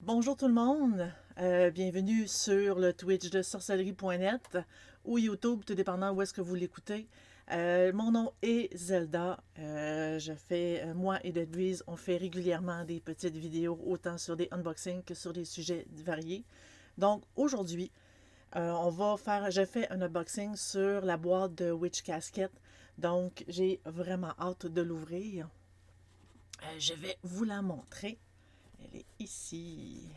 Bonjour tout le monde, bienvenue sur le Twitch de sorcellerie.net ou YouTube, tout dépendant où est-ce que vous l'écoutez. Mon nom est Zelda. Moi et Deadbeez, on fait régulièrement des petites vidéos, autant sur des unboxings que sur des sujets variés. Donc aujourd'hui, j'ai fait un unboxing sur la boîte de Witch Casket. Donc j'ai vraiment hâte de l'ouvrir. Je vais vous la montrer. Elle est ici.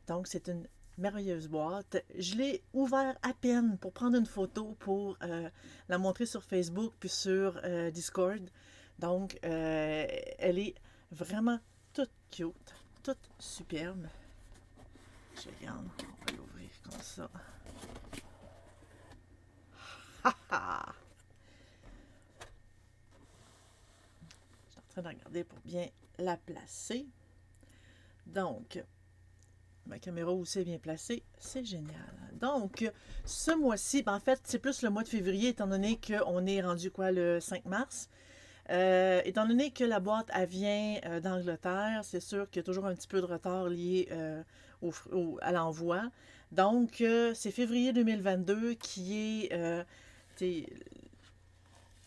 Donc, c'est une merveilleuse boîte. Je l'ai ouvert à peine pour prendre une photo pour la montrer sur Facebook puis sur Discord. Donc, elle est vraiment toute cute, toute superbe. Je regarde, on va l'ouvrir comme ça. Ha ha! Je suis en train de regarder pour bien la placer. Donc, ma caméra aussi est bien placée, c'est génial. Donc, ce mois-ci, en fait, c'est plus le mois de février, étant donné qu'on est rendu quoi le 5 mars. Étant donné que la boîte, elle vient d'Angleterre, c'est sûr qu'il y a toujours un petit peu de retard lié à l'envoi. Donc, c'est février 2022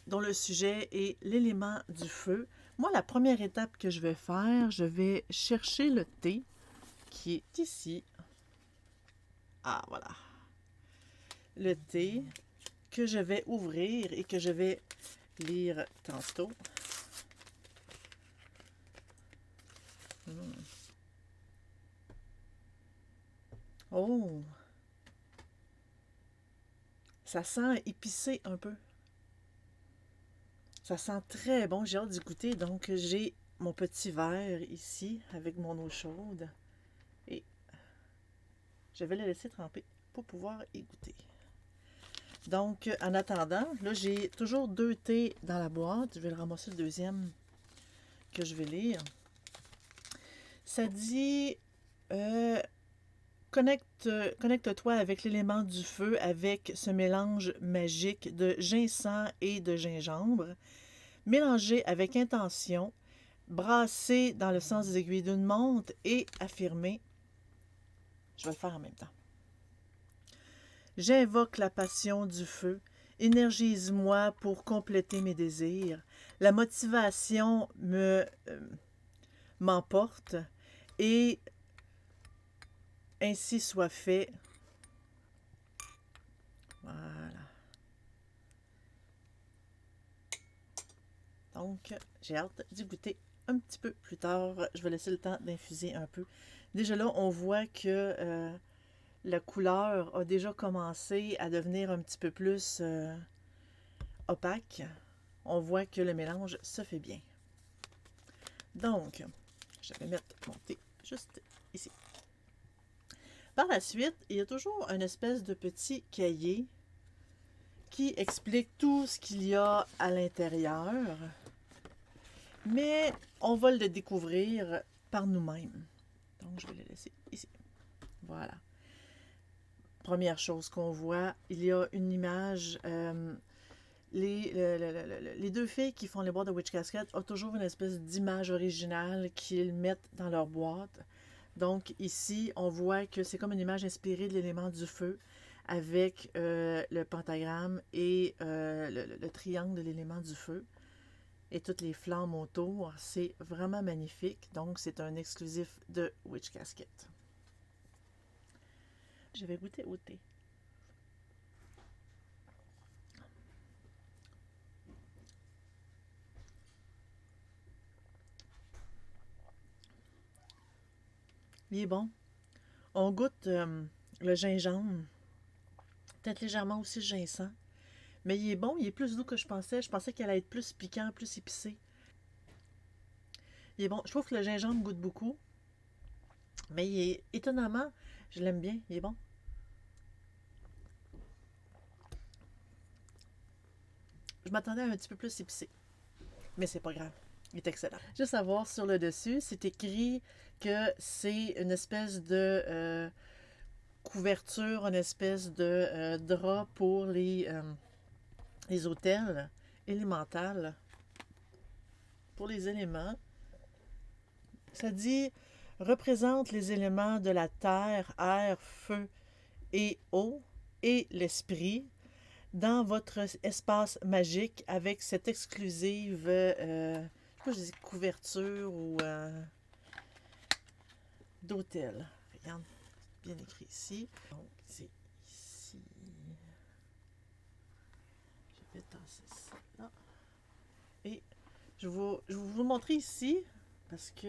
dont le sujet est l'élément du feu. Moi, la première étape que je vais faire, je vais chercher le thé qui est ici. Ah, voilà. Le thé que je vais ouvrir et que je vais lire tantôt. Oh! Ça sent épicé un peu. Ça sent très bon. J'ai hâte d'y goûter. Donc, j'ai mon petit verre ici avec mon eau chaude. Et je vais le laisser tremper pour pouvoir y goûter. Donc, en attendant, là, j'ai toujours 2 thés dans la boîte. Je vais le ramasser le deuxième que je vais lire. Ça dit connecte-toi avec l'élément du feu avec ce mélange magique de ginseng et de gingembre. Mélangez avec intention, brassez dans le sens des aiguilles d'une montre et affirmez. Je vais le faire en même temps. J'invoque la passion du feu. Énergise-moi pour compléter mes désirs. La motivation m'emporte et ainsi soit fait. Voilà. Donc, j'ai hâte d'y goûter un petit peu plus tard. Je vais laisser le temps d'infuser un peu. Déjà là, on voit que la couleur a déjà commencé à devenir un petit peu plus opaque. On voit que le mélange se fait bien. Donc, je vais mettre mon thé juste ici. Par la suite, il y a toujours une espèce de petit cahier qui explique tout ce qu'il y a à l'intérieur. Mais on va le découvrir par nous-mêmes. Donc, je vais le laisser ici. Voilà. Première chose qu'on voit, il y a une image. Les deux filles qui font les boîtes de Witch Casket ont toujours une espèce d'image originale qu'ils mettent dans leur boîte. Donc ici, on voit que c'est comme une image inspirée de l'élément du feu avec le pentagramme et le triangle de l'élément du feu et toutes les flammes autour. C'est vraiment magnifique. Donc c'est un exclusif de Witch Casket. Je vais goûter au thé. Il est bon. On goûte le gingembre, peut-être légèrement aussi le ginseng. Mais il est bon, il est plus doux que je pensais. Je pensais qu'il allait être plus piquant, plus épicé. Il est bon. Je trouve que le gingembre goûte beaucoup. Mais il est étonnamment, je l'aime bien, il est bon. Je m'attendais à un petit peu plus épicé. Mais c'est pas grave. Il est excellent. Juste à voir sur le dessus, c'est écrit que c'est une espèce de couverture, une espèce de drap pour les hôtels élémentales. Pour les éléments. Ça dit représente les éléments de la terre, air, feu et eau et l'esprit dans votre espace magique avec cette exclusive je sais pas, je dis couverture ou d'hôtel. Regarde, bien écrit ici. Donc, c'est ici. Je vais tasser ça là. Et je vais vous montrer ici parce que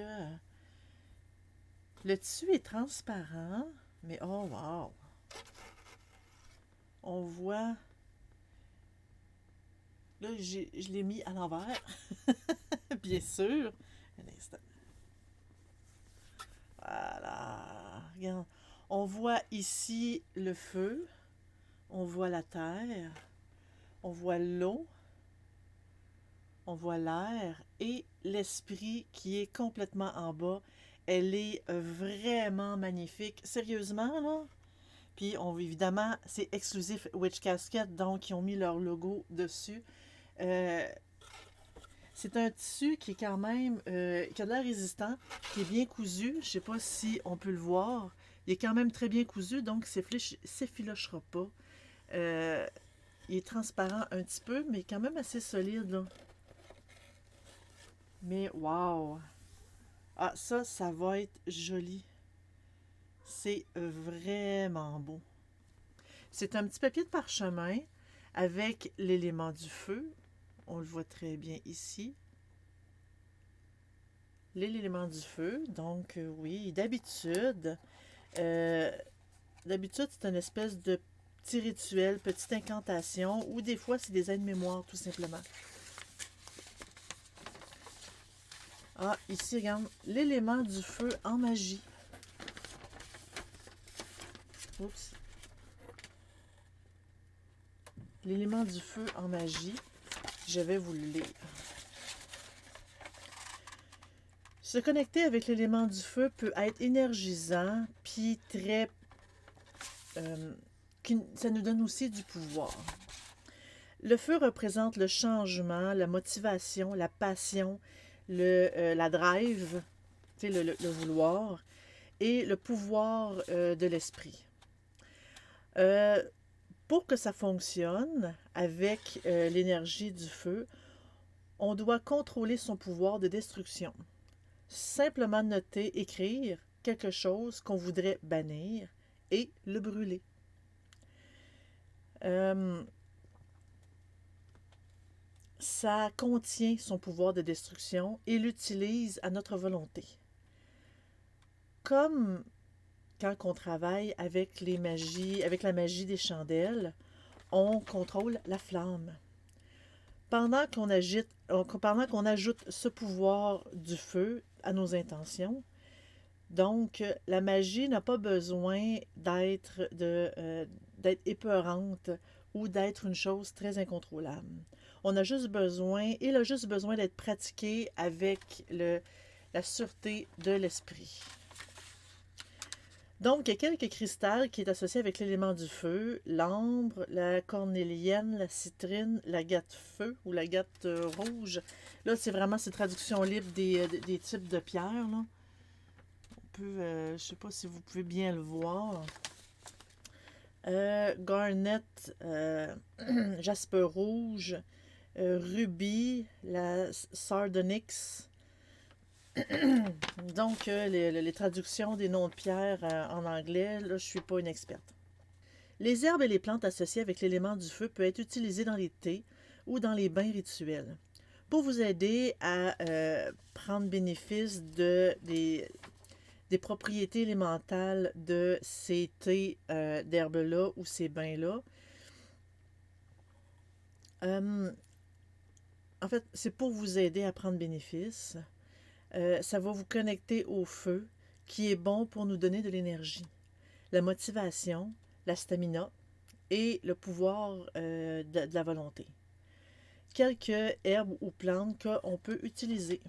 le tissu est transparent, mais oh wow! On voit. Là, je l'ai mis à l'envers, bien sûr. Un instant. Voilà. Regarde. On voit ici le feu, on voit la terre, on voit l'eau, on voit l'air et l'esprit qui est complètement en bas. Elle est vraiment magnifique. Sérieusement, là. Puis, évidemment, c'est exclusif Witch Casket, donc ils ont mis leur logo dessus. C'est un tissu qui est quand même, qui a de l'air résistant, qui est bien cousu. Je ne sais pas si on peut le voir. Il est quand même très bien cousu, donc il ne s'effilochera pas. Il est transparent un petit peu, mais quand même assez solide, là. Mais wow! Ah, ça va être joli. C'est vraiment beau. C'est un petit papier de parchemin avec l'élément du feu. On le voit très bien ici. L'élément du feu. Donc, oui, d'habitude, c'est une espèce de petit rituel, petite incantation, ou des fois, c'est des aides-mémoires, tout simplement. Ah, ici, regarde, l'élément du feu en magie. Oups. L'élément du feu en magie. Je vais vous le lire. Se connecter avec l'élément du feu peut être énergisant, puis très... ça nous donne aussi du pouvoir. Le feu représente le changement, la motivation, la passion, la drive, le vouloir, et le pouvoir de l'esprit. Pour que ça fonctionne avec l'énergie du feu, on doit contrôler son pouvoir de destruction. Simplement noter, écrire quelque chose qu'on voudrait bannir et le brûler. Ça contient son pouvoir de destruction et l'utilise à notre volonté. Comme quand on travaille avec avec la magie des chandelles, on contrôle la flamme. Pendant qu'on ajoute ce pouvoir du feu à nos intentions, donc la magie n'a pas besoin d'être épeurante ou d'être une chose très incontrôlable. Il a juste besoin d'être pratiqué avec la sûreté de l'esprit. Donc, il y a quelques cristals qui est associé avec l'élément du feu, l'ambre, la cornélienne, la citrine, l'agate feu ou l'agate rouge. Là, c'est vraiment ces traductions libres des types de pierres, là. On peut, je ne sais pas si vous pouvez bien le voir. Garnet, jaspe rouge, rubis, la sardonyx. Donc, les traductions des noms de pierre en anglais, là, je ne suis pas une experte. Les herbes et les plantes associées avec l'élément du feu peuvent être utilisées dans les thés ou dans les bains rituels pour vous aider à prendre bénéfice des propriétés élémentales de ces thés d'herbes-là ou ces bains-là. En fait, c'est pour vous aider à prendre bénéfice. Ça va vous connecter au feu qui est bon pour nous donner de l'énergie, la motivation, la stamina et le pouvoir de la volonté. Quelques herbes ou plantes qu'on peut utiliser.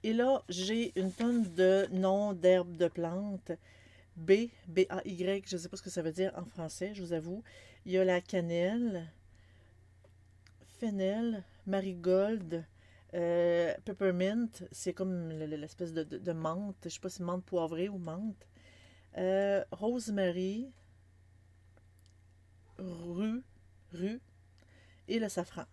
Et là, j'ai une tonne de noms d'herbes de plantes. B-A-Y, je ne sais pas ce que ça veut dire en français, je vous avoue. Il y a la cannelle, fennel, marigold, Peppermint, c'est comme l'espèce de menthe. Je sais pas si menthe poivrée ou menthe. Rosemary, rue, rue et le safran.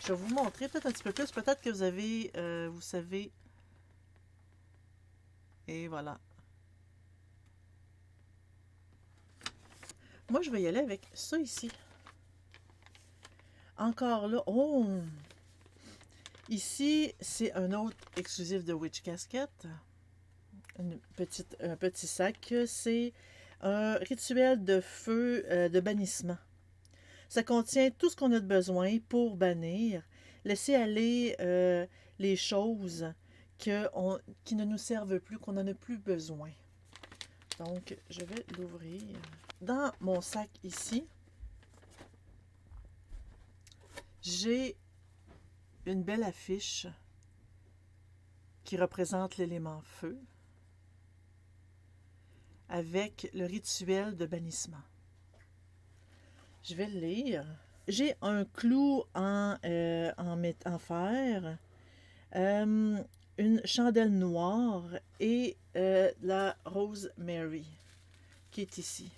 Je vais vous montrer peut-être un petit peu plus. Peut-être que vous avez, vous savez. Et voilà. Moi, je vais y aller avec ça ici. Encore là. Oh! Ici, c'est un autre exclusif de Witch Casket. Un petit sac. C'est un rituel de feu de bannissement. Ça contient tout ce qu'on a de besoin pour bannir, laisser aller les choses qui ne nous servent plus, qu'on n'en a plus besoin. Donc, je vais l'ouvrir. Dans mon sac ici, j'ai une belle affiche qui représente l'élément feu avec le rituel de bannissement. Je vais le lire. J'ai un clou en fer, une chandelle noire et la Rosemary qui est ici.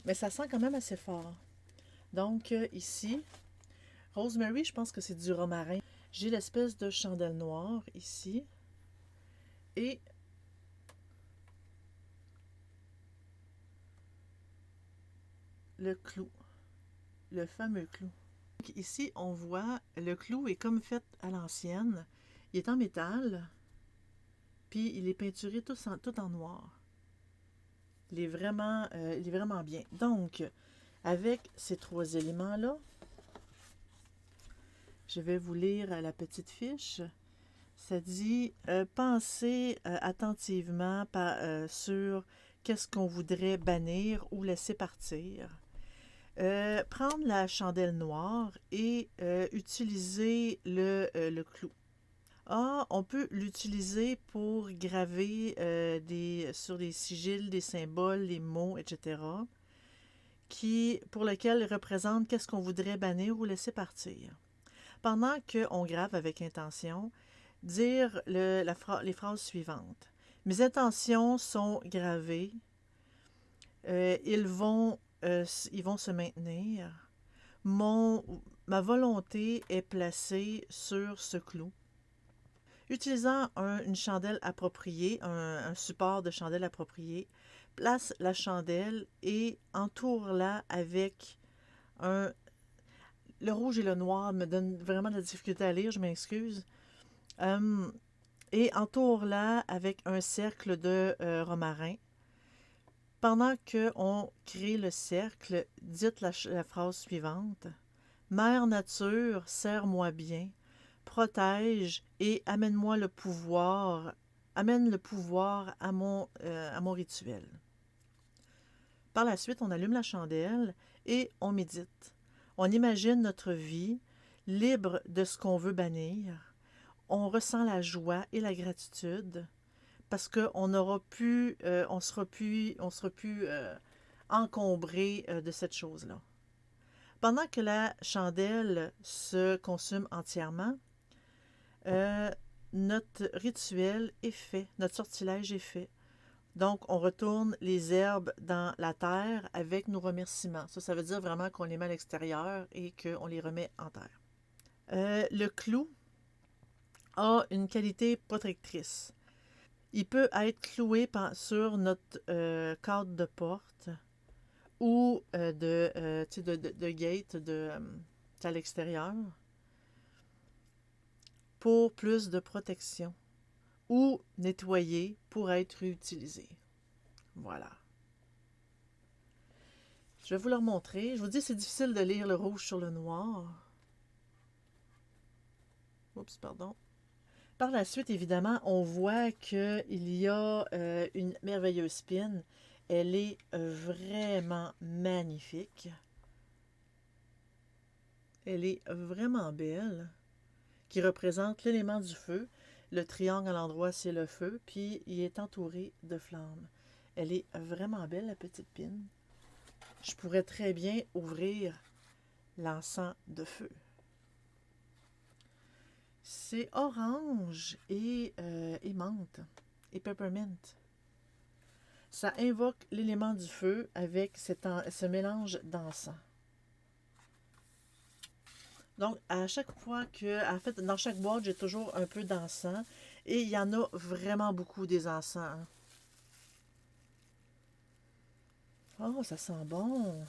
Mais ça sent quand même assez fort. Donc ici, Rosemary, je pense que c'est du romarin. J'ai l'espèce de chandelle noire ici et le clou, le fameux clou. Donc, ici, on voit le clou est comme fait à l'ancienne. Il est en métal, puis il est peinturé tout en noir. Il est vraiment bien. Donc, avec ces trois éléments-là, je vais vous lire la petite fiche. Ça dit pensez attentivement sur qu'est-ce qu'on voudrait bannir ou laisser partir. Prendre la chandelle noire et utiliser le clou. On peut l'utiliser pour graver sur des sigils, des symboles, les mots, etc. Pour lesquels représentent qu'est-ce qu'on voudrait bannir ou laisser partir. Pendant qu'on grave avec intention, dire les phrases suivantes. Mes intentions sont gravées. Ils vont se maintenir. Ma volonté est placée sur ce clou. Utilisant une chandelle appropriée, un support de chandelle approprié, place la chandelle et entoure-la avec un... Le rouge et le noir me donnent vraiment de la difficulté à lire, je m'excuse. Et entoure-la avec un cercle de romarin. Pendant qu'on crée le cercle, dites la phrase suivante. Mère Nature, serre-moi bien, protège et amène-moi le pouvoir. Amène le pouvoir à mon rituel. Par la suite, on allume la chandelle et on médite. On imagine notre vie libre de ce qu'on veut bannir. On ressent la joie et la gratitude parce qu'on sera plus encombré de cette chose-là. Pendant que la chandelle se consume entièrement, notre rituel est fait, notre sortilège est fait. Donc, on retourne les herbes dans la terre avec nos remerciements. Ça veut dire vraiment qu'on les met à l'extérieur et qu'on les remet en terre. Le clou a une qualité protectrice. Il peut être cloué sur notre cadre de porte ou de gate à l'extérieur pour plus de protection ou nettoyer pour être réutilisé. Voilà. Je vais vous le remontrer. Je vous dis, c'est difficile de lire le rouge sur le noir. Oups, pardon. Par la suite, évidemment, on voit qu'il y a une merveilleuse pin. Elle est vraiment magnifique. Elle est vraiment belle. Qui représente l'élément du feu. Le triangle à l'endroit, c'est le feu. Puis, il est entouré de flammes. Elle est vraiment belle, la petite pin. Je pourrais très bien ouvrir l'encens de feu. C'est orange et menthe et peppermint. Ça invoque l'élément du feu avec ce mélange d'encens. Donc, à chaque fois que, en fait, dans chaque boîte, j'ai toujours un peu d'encens. Et il y en a vraiment beaucoup des encens. Hein. Oh, ça sent bon.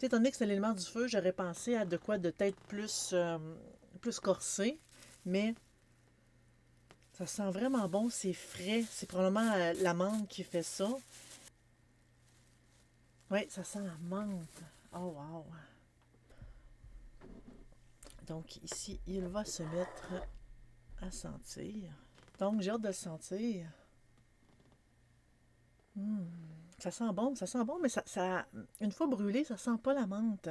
Étant donné que c'est l'élément du feu, j'aurais pensé à de quoi de peut-être plus corsé. Mais ça sent vraiment bon, c'est frais. C'est probablement la menthe qui fait ça. Oui, ça sent la menthe. Oh, wow. Donc ici, il va se mettre à sentir. Donc j'ai hâte de le sentir. Ça sent bon, mais une fois brûlé, ça sent pas la menthe.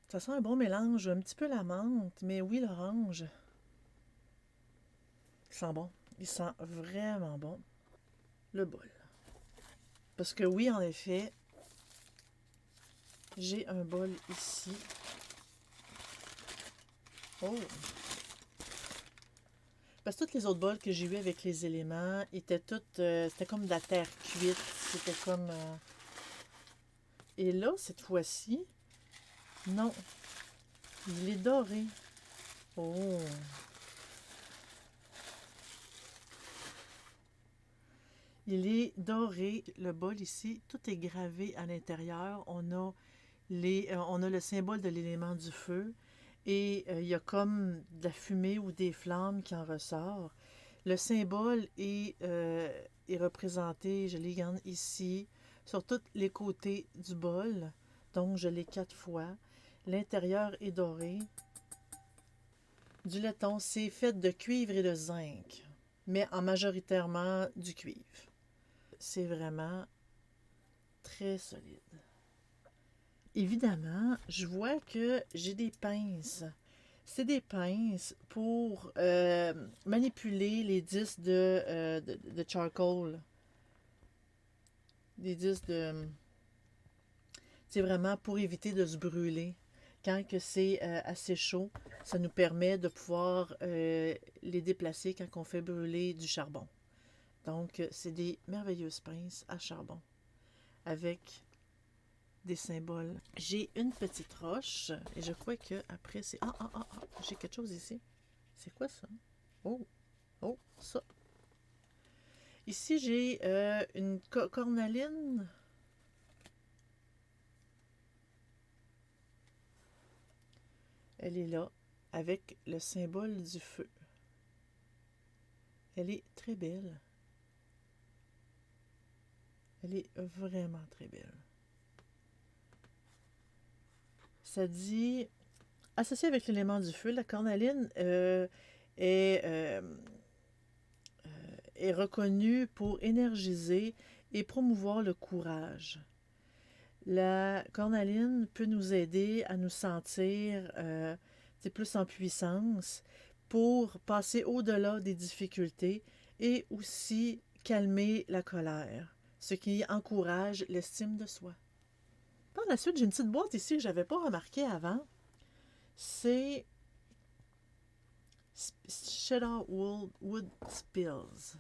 Ça sent un bon mélange, un petit peu la menthe, mais oui, l'orange. Il sent bon. Il sent vraiment bon. Le bol. Parce que oui, en effet, j'ai un bol ici. Oh! Parce que toutes les autres bols que j'ai eu avec les éléments étaient toutes... c'était comme de la terre cuite. C'était comme... Et là, cette fois-ci, non. Il est doré. Oh! Il est doré. Le bol ici, tout est gravé à l'intérieur. On a le symbole de l'élément du feu. Et il y a comme de la fumée ou des flammes qui en ressort. Le symbole est représenté, je l'ai ici, sur tous les côtés du bol. Donc, je l'ai 4 fois. L'intérieur est doré. Du laiton, c'est fait de cuivre et de zinc, mais en majoritairement du cuivre. C'est vraiment très solide. Évidemment, je vois que j'ai des pinces. C'est des pinces pour manipuler les disques de charcoal. Des disques de... C'est vraiment pour éviter de se brûler. Quand que c'est assez chaud, ça nous permet de pouvoir les déplacer quand on fait brûler du charbon. Donc, c'est des merveilleuses pinces à charbon avec des symboles. J'ai une petite roche et je crois que après c'est... j'ai quelque chose ici. C'est quoi ça? Oh, ça. Ici, j'ai une cornaline. Elle est là, avec le symbole du feu. Elle est très belle. Elle est vraiment très belle. Ça dit, associé avec l'élément du feu, la cornaline est reconnue pour énergiser et promouvoir le courage. La cornaline peut nous aider à nous sentir plus en puissance pour passer au-delà des difficultés et aussi calmer la colère, ce qui encourage l'estime de soi. Par la suite, j'ai une petite boîte ici que je n'avais pas remarqué avant. C'est Cedar Wood Spills.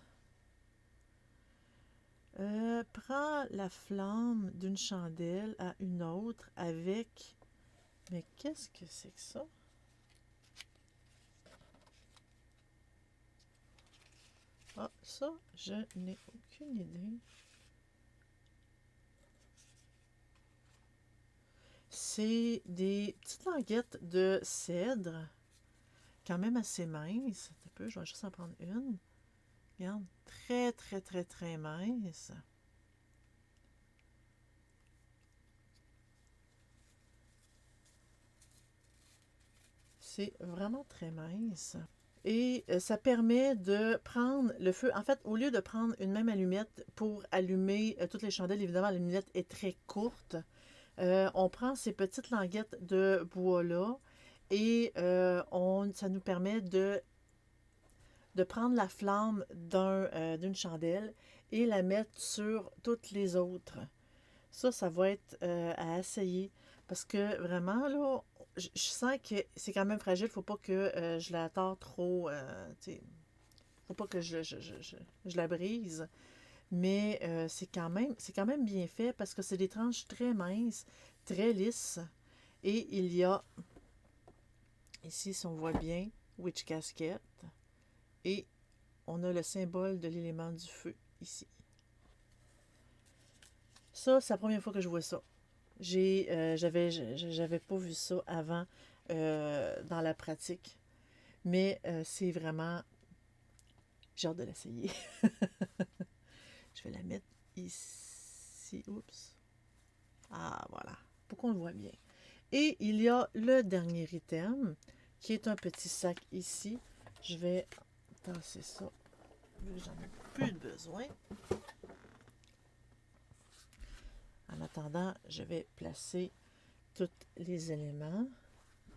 Prends la flamme d'une chandelle à une autre avec... Mais qu'est-ce que c'est que ça? Ah, ça, je n'ai aucune idée. C'est des petites languettes de cèdre, quand même assez minces. Un peu, je vais juste en prendre une. Regarde, très, très, très, très mince. C'est vraiment très mince. Et ça permet de prendre le feu. En fait, au lieu de prendre une même allumette pour allumer toutes les chandelles, évidemment, l'allumette est très courte. On prend ces petites languettes de bois-là et ça nous permet de prendre la flamme d'une chandelle et la mettre sur toutes les autres. Ça va être à essayer Parce que vraiment, là, je sens que c'est quand même fragile. Faut pas que je la tords trop. Tu sais, faut pas que je la brise. Mais c'est quand même bien fait parce que c'est des tranches très minces, très lisses. Et il y a, ici, si on voit bien, Witch Casket. Et on a le symbole de l'élément du feu ici. Ça, c'est la première fois que je vois ça. J'avais pas vu ça avant dans la pratique. Mais c'est vraiment... J'ai hâte de l'essayer. Je vais la mettre ici. Oups. Ah, voilà. Pour qu'on le voit bien. Et il y a le dernier item, qui est un petit sac ici. Je vais tasser ça, vu que j'en ai plus de besoin. En attendant, je vais placer tous les éléments.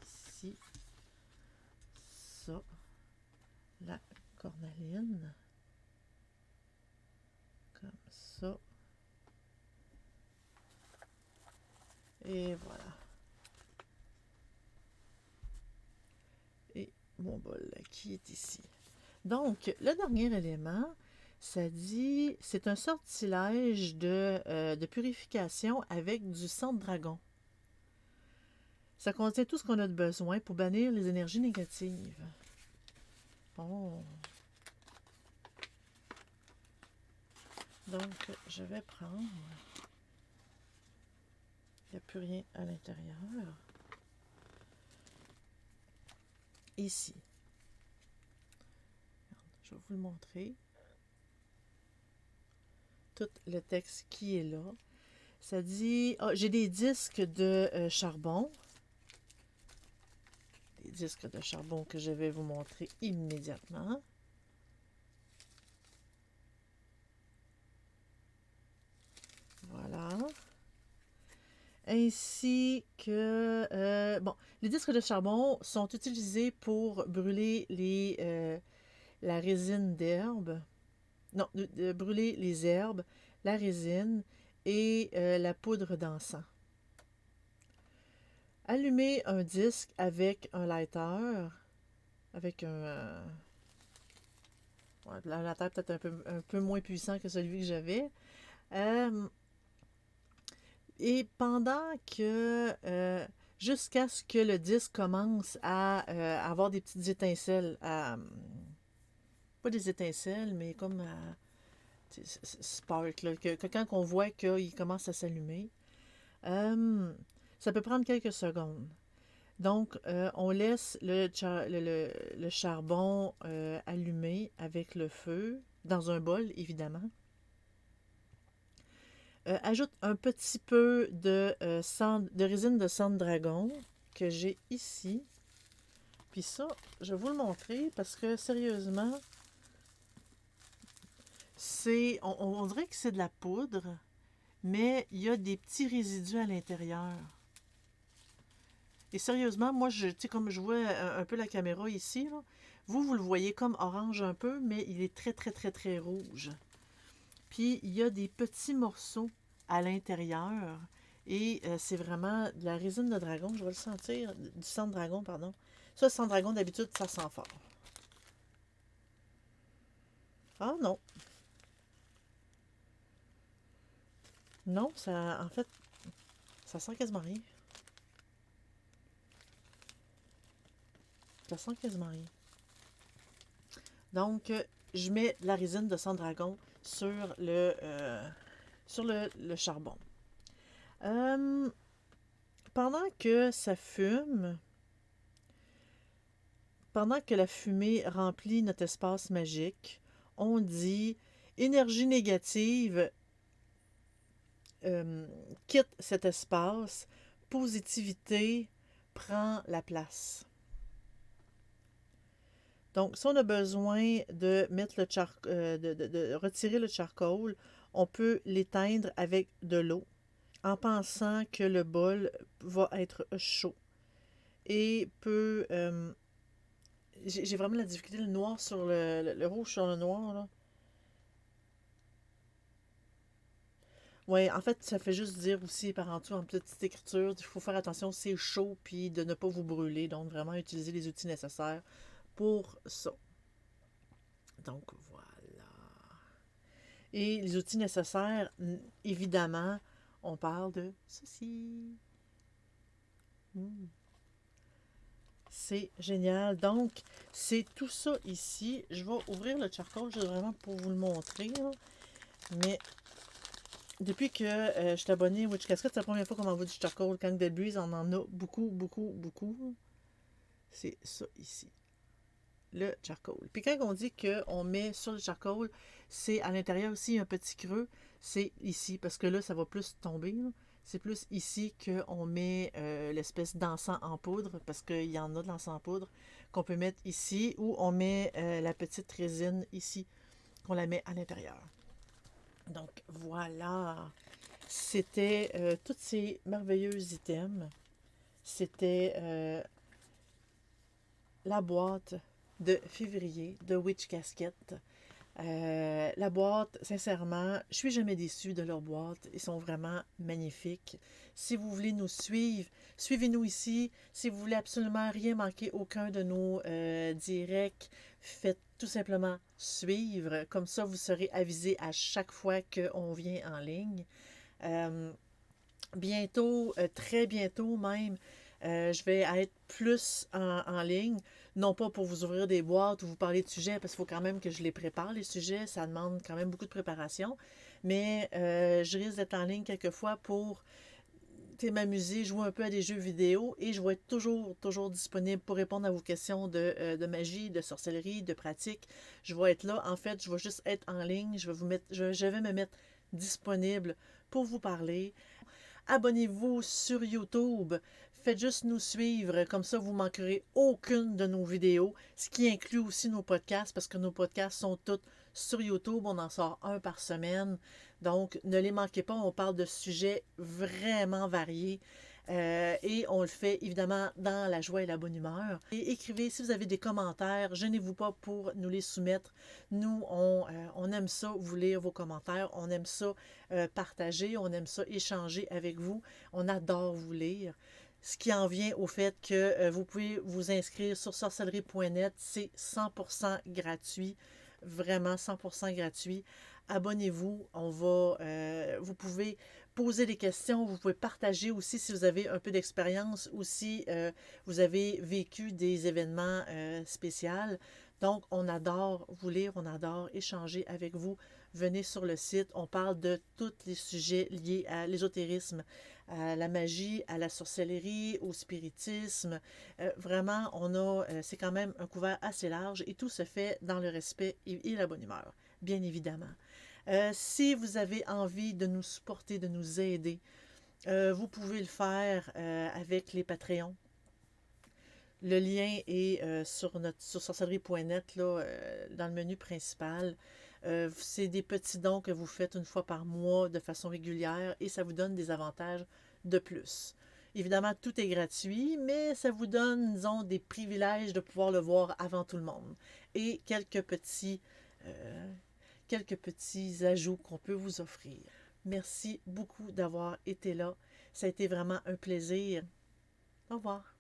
Ici, ça, la cornaline, comme ça. Et voilà. Et mon bol qui est ici. Donc, le dernier élément, ça dit, c'est un sortilège de purification avec du sang de dragon. Ça contient tout ce qu'on a de besoin pour bannir les énergies négatives. Oh. Donc, je vais prendre. Il n'y a plus rien à l'intérieur. Ici. Je vais vous le montrer. Tout le texte qui est là. Ça dit... Oh, j'ai des disques de charbon. Des disques de charbon que je vais vous montrer immédiatement. Voilà. Ainsi que... bon, les disques de charbon sont utilisés pour brûler la résine d'herbe. Non, de brûler les herbes, la résine et la poudre d'encens. Allumer un disque avec un lighter, avec un lighter peut-être un peu moins puissant que celui que j'avais. Et pendant que... jusqu'à ce que le disque commence à avoir des petites étincelles, pas des étincelles, mais comme spark, là, que quand on voit qu'il commence à s'allumer, ça peut prendre quelques secondes. Donc, on laisse le charbon allumé avec le feu, dans un bol, évidemment. Ajoute un petit peu de résine de sang de dragon que j'ai ici. Puis ça, je vais vous le montrer parce que, sérieusement, on dirait que c'est de la poudre, mais il y a des petits résidus à l'intérieur. Et sérieusement, moi, tu sais, comme je vois un peu la caméra ici, là, vous le voyez comme orange un peu, mais il est très, très, très, très rouge. Puis, il y a des petits morceaux à l'intérieur. Et c'est vraiment de la résine de dragon. Je vais le sentir. Du sang de dragon, pardon. Ça, le sang de dragon, d'habitude, ça sent fort. Ah non. Non, ça, en fait, ça sent quasiment rien. Ça sent quasiment rien. Donc, je mets de la résine de sang de dragon sur le charbon. Pendant que ça fume, pendant que la fumée remplit notre espace magique, on dit énergie négative quitte cet espace, positivité prend la place. Donc, si on a besoin de mettre de retirer le charcoal, on peut l'éteindre avec de l'eau en pensant que le bol va être chaud et peut... j'ai vraiment la difficulté, le noir sur le rouge sur le noir, là. Ouais, en fait, ça fait juste dire aussi par en dessous, en petite écriture, il faut faire attention, c'est chaud, puis de ne pas vous brûler. Donc, vraiment utiliser les outils nécessaires pour ça. Donc, voilà. Et les outils nécessaires, évidemment, on parle de ceci. Mm. C'est génial. Donc, c'est tout ça ici. Je vais ouvrir le charcoal juste vraiment pour vous le montrer, là. Mais depuis que je suis abonnée à Witch Casquette, c'est la première fois qu'on m'envoie du charcoal. Quand Dead Breeze, on en a beaucoup, beaucoup, beaucoup. C'est ça ici. Le charcoal. Puis quand on dit qu'on met sur le charcoal, c'est à l'intérieur aussi un petit creux. C'est ici, parce que là, ça va plus tomber, là. C'est plus ici qu'on met l'espèce d'encens en poudre, parce qu'il y en a de l'encens en poudre qu'on peut mettre ici, ou on met la petite résine ici, qu'on la met à l'intérieur. Donc voilà, c'était tous ces merveilleux items. C'était la boîte de février de Witch Casquette. La boîte, sincèrement, je suis jamais déçue de leur boîte. Ils sont vraiment magnifiques. Si vous voulez nous suivre, suivez-nous ici. Si vous voulez absolument rien manquer, aucun de nos directs, faites tout simplement suivre. Comme ça, vous serez avisé à chaque fois qu'on vient en ligne. Bientôt, très bientôt même, je vais être plus en ligne. Non pas pour vous ouvrir des boîtes ou vous parler de sujets, parce qu'il faut quand même que je les prépare, les sujets. Ça demande quand même beaucoup de préparation. Mais je risque d'être en ligne quelquefois pour m'amuser, jouer un peu à des jeux vidéo. Et je vais être toujours disponible pour répondre à vos questions de magie, de sorcellerie, de pratique. Je vais être là. En fait, je vais juste être en ligne. Je vais me mettre disponible pour vous parler. Abonnez-vous sur YouTube. Faites juste nous suivre, comme ça vous ne manquerez aucune de nos vidéos, ce qui inclut aussi nos podcasts, parce que nos podcasts sont tous sur YouTube, on en sort un par semaine, donc ne les manquez pas, on parle de sujets vraiment variés. Et on le fait évidemment dans la joie et la bonne humeur. Et écrivez si vous avez des commentaires, gênez-vous pas pour nous les soumettre. Nous, on aime ça, vous lire vos commentaires, on aime ça partager, on aime ça échanger avec vous, on adore vous lire. Ce qui en vient au fait que vous pouvez vous inscrire sur sorcellerie.net, c'est 100% gratuit, vraiment 100% gratuit. Abonnez-vous, vous pouvez poser des questions, vous pouvez partager aussi si vous avez un peu d'expérience ou si vous avez vécu des événements spéciaux. Donc, on adore vous lire, on adore échanger avec vous. Venez sur le site, on parle de tous les sujets liés à l'ésotérisme, à la magie, à la sorcellerie, au spiritisme. Vraiment, c'est quand même un couvert assez large et tout se fait dans le respect et la bonne humeur, bien évidemment. Si vous avez envie de nous supporter, de nous aider, vous pouvez le faire avec les Patreons. Le lien est sur sorcellerie.net, là, dans le menu principal. C'est des petits dons que vous faites une fois par mois de façon régulière et ça vous donne des avantages de plus. Évidemment, tout est gratuit, mais ça vous donne, disons, des privilèges de pouvoir le voir avant tout le monde. Et quelques petits ajouts qu'on peut vous offrir. Merci beaucoup d'avoir été là. Ça a été vraiment un plaisir. Au revoir.